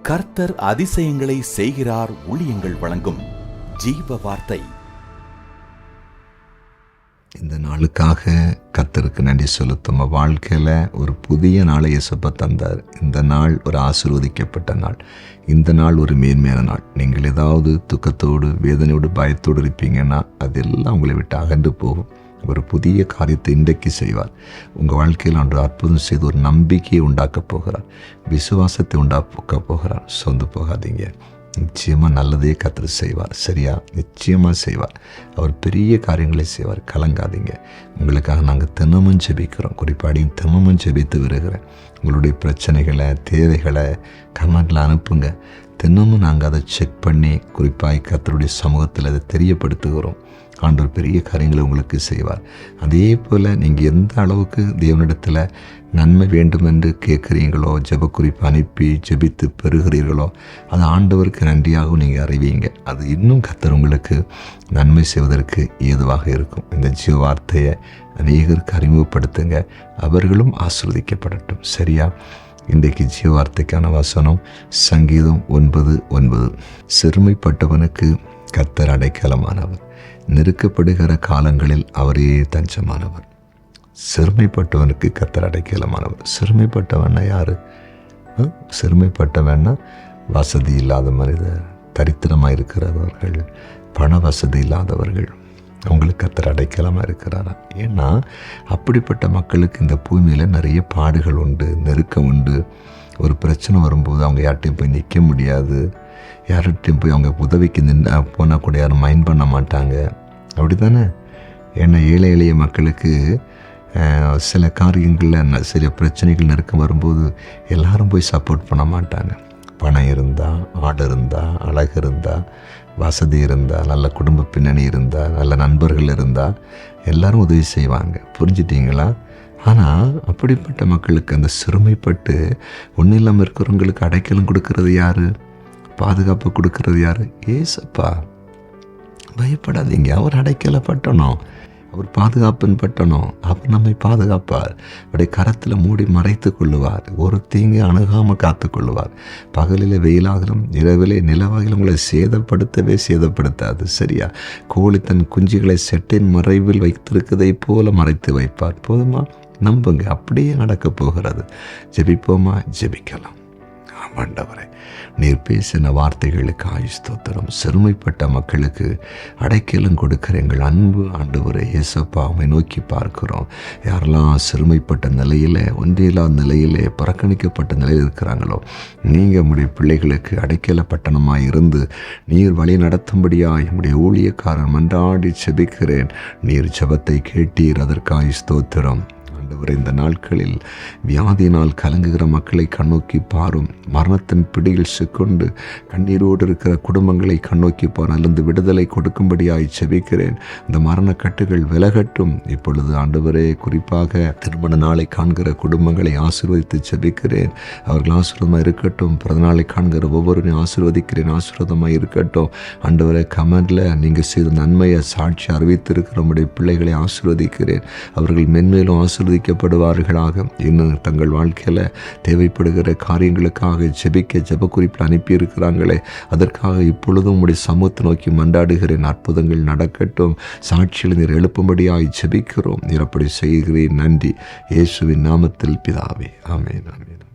கர்த்தர் அதிசயங்களை செய்கிறார். ஊழியங்கள் வழங்கும் ஜீவ வார்த்தை. இந்த நாளுக்காக கர்த்தருக்கு நன்றி செலுத்தும். வாழ்க்கையில் ஒரு புதிய நாளை இயேசுப்பா தந்தார். இந்த நாள் ஒரு ஆசீர்வதிக்கப்பட்ட நாள். இந்த நாள் ஒரு மேன்மையான நாள். நீங்கள் ஏதாவது துக்கத்தோடு வேதனையோடு பயத்தோடு இருப்பீங்கன்னா அதெல்லாம் உங்களை விட்டு அகன்று போகும். ஒரு புதிய காரியத்தை இன்றைக்கு செய்வார். உங்கள் வாழ்க்கையில் அன்று அற்புதம் செய்து ஒரு நம்பிக்கையை உண்டாக்கப் போகிறார். விசுவாசத்தை உண்டாக்க போகிறார். சொந்து போகாதீங்க. நிச்சயமாக நல்லதே கர்த்தர் செய்வார். சரியா? நிச்சயமாக செய்வார். அவர் பெரிய காரியங்களை செய்வார். கலங்காதீங்க. உங்களுக்காக நாங்கள் தினமும் ஜெபிக்கிறோம். குறிப்பாடியும் தினமும் ஜெபித்து வருகிறேன். உங்களுடைய பிரச்சனைகளை தேவைகளை கமெண்டில் அனுப்புங்க. தினமும் நாங்கள் அதை செக் பண்ணி குறிப்பாக கர்த்தருடைய சமூகத்தில் அதை தெரியப்படுத்துகிறோம். ஆண்டவர் பெரிய காரியங்களை உங்களுக்கு செய்வார். அதே போல் நீங்கள் எந்த அளவுக்கு தேவனிடத்தில் நன்மை வேண்டும் என்று கேட்குறீங்களோ, ஜெப குறிப்பு அனுப்பி ஜெபித்து பெறுகிறீர்களோ, அது ஆண்டவருக்கு நன்றியாகவும் நீங்கள் அறிவீங்க. அது இன்னும் கர்த்தர் உங்களுக்கு நன்மை செய்வதற்கு ஏதுவாக இருக்கும். இந்த ஜீவ வார்த்தையை அநேகருக்கு அறிமுகப்படுத்துங்க. அவர்களும் ஆசீர்வதிக்கப்படட்டும். சரியா? இன்றைக்கு ஜீவ வார்த்தைக்கான வசனம் சங்கீதம் 9:9. சிறுமைப்பட்டவனுக்கு கர்த்தர் அடைக்கலமானவர், நெருக்கப்படுகிற காலங்களில் அவரே தஞ்சமானவர். சிறுமைப்பட்டவனுக்கு கர்த்தர் அடைக்கலமானவர். சிறுமைப்பட்டவன்னா யாரு? சிறுமைப்பட்டவன்னா வசதி இல்லாத மனிதர், தரித்திரமாக இருக்கிறவர்கள், பண வசதி இல்லாதவர்கள். அவங்களுக்கு கர்த்தர் அடைக்கலமாக இருக்கிறாரா? ஏன்னா அப்படிப்பட்ட மக்களுக்கு இந்த பூமியில் நிறைய பாடுகள் உண்டு, நெருக்கம் உண்டு. ஒரு பிரச்சனை வரும்போது அவங்க யார்கிட்டையும் போய் நிற்க முடியாது. யார்கிட்டையும் போய் அவங்க உதவிக்கு போனால் கூட யாரும் மைண்ட் பண்ண மாட்டாங்க. அப்படி தானே? ஏன்னா ஏழை எளிய மக்களுக்கு சில காரியங்களில் சில பிரச்சனைகள் நெருக்கம் வரும்போது எல்லாரும் போய் சப்போர்ட் பண்ண மாட்டாங்க. பணம் இருந்தால், ஆடு இருந்தால், அழகு இருந்தால், வசதி இருந்தால், நல்ல குடும்ப பின்னணி இருந்தால், நல்ல நண்பர்கள் இருந்தால் எல்லாரும் உதவி செய்வாங்க. புரிஞ்சிட்டிங்களா? ஆனால் அப்படிப்பட்ட மக்களுக்கு அந்த சிறுமைப்பட்டு ஒன்றும் இல்லாமல் இருக்கிறவங்களுக்கு அடைக்கலம் கொடுக்கறது யார்? பாதுகாப்பு கொடுக்கறது யார்? ஏசப்பா. பயப்படாதீங்க. அவர் அடைக்கலப்பட்டணும், அவர் பாதுகாப்புன்னு பட்டணும். அவர் நம்மை பாதுகாப்பார். அவருடைய கரத்தில் மூடி மறைத்து கொள்ளுவார். ஒரு தீங்கு அணுகாமல் காத்து கொள்ளுவார். பகலில் வெயிலாகலும் இரவிலே நிலவாகலும் உங்களை சேதப்படுத்தாது. சரியா? கோழி தன் குஞ்சுகளை செட்டின் மறைவில் வைத்திருக்கதை போல மறைத்து வைப்பார். போதுமா? நம்புங்க. அப்படியே நடக்கப் போகிறது. ஜெபிப்போமா? ஜெபிக்கலாம். ஆண்டவரே, நீர் பேசின வார்த்தைகளுக்கு ஸ்தோத்திரம். சிறுமைப்பட்ட மக்களுக்கு அடைக்கலம் கொடுக்கிற எங்கள் அன்பு ஆண்டவரே இயேசுப்பா, உம்மை நோக்கி பார்க்கிறோம். யாரெல்லாம் சிறுமைப்பட்ட நிலையில், ஒன்றில்லாத நிலையிலே, புறக்கணிக்கப்பட்ட நிலையில் இருக்கிறாங்களோ, நீங்கள் உம்முடைய பிள்ளைகளுக்கு அடைக்கல பட்டணமாக இருந்து நீர் வழி நடத்தும்படியாய் உம்முடைய ஊழியக்காரன் மன்றாடி ஜெபிக்கிறேன். நீர் ஜெபத்தை கேட்டீர். அதற்காக ஸ்தோத்திரம். இந்த நாட்களில் வியாதியினால் கலங்குகிற மக்களை கண்ணோக்கி பாரும். மரணத்தின் பிடியில் சிக்கொண்டு கண்ணீரோடு இருக்கிற குடும்பங்களை கண்ணோக்கி பார். அல்லது விடுதலை கொடுக்கும்படியாய் செபிக்கிறேன். இந்த மரணக்கட்டுகள் விலகட்டும். இப்பொழுது ஆண்டவரே, குறிப்பாக திருமண நாளை காண்கிற குடும்பங்களை ஆசீர்வதித்து செபிக்கிறேன். அவர்கள் ஆசீர்வாதமாக இருக்கட்டும். பிறந்தநாளை காண்கிற ஒவ்வொருவரையும் ஆசீர்வதிக்கிறேன். ஆசீர்வாதமாக இருக்கட்டும். ஆண்டவரே, கமெண்டில் நீங்கள் செய்த நன்மையை சாட்சி அறிவித்திருக்கிற நம்முடைய பிள்ளைகளை ஆசீர்வதிக்கிறேன். அவர்கள் மென்மேலும் ஆசீர்வதிக்கப்படுவார்களாக. இன்னும் தங்கள் வாழ்க்கையில் தேவைப்படுகிற காரியங்களுக்காக ஜெப குறிப்பில் அனுப்பியிருக்கிறாங்களே, அதற்காக இப்பொழுதும் உம்முடைய சமூகத்தை நோக்கி மன்றாடுகிறேன். அற்புதங்கள் நடக்கட்டும். சாட்சியில் நீர் எழுப்பும்படியாய் ஜெபிக்கிறோம். நீர் அப்படி செய்கிறேன். நன்றி. இயேசுவின் நாமத்தில் பிதாவே. ஆமென். ஆமென்.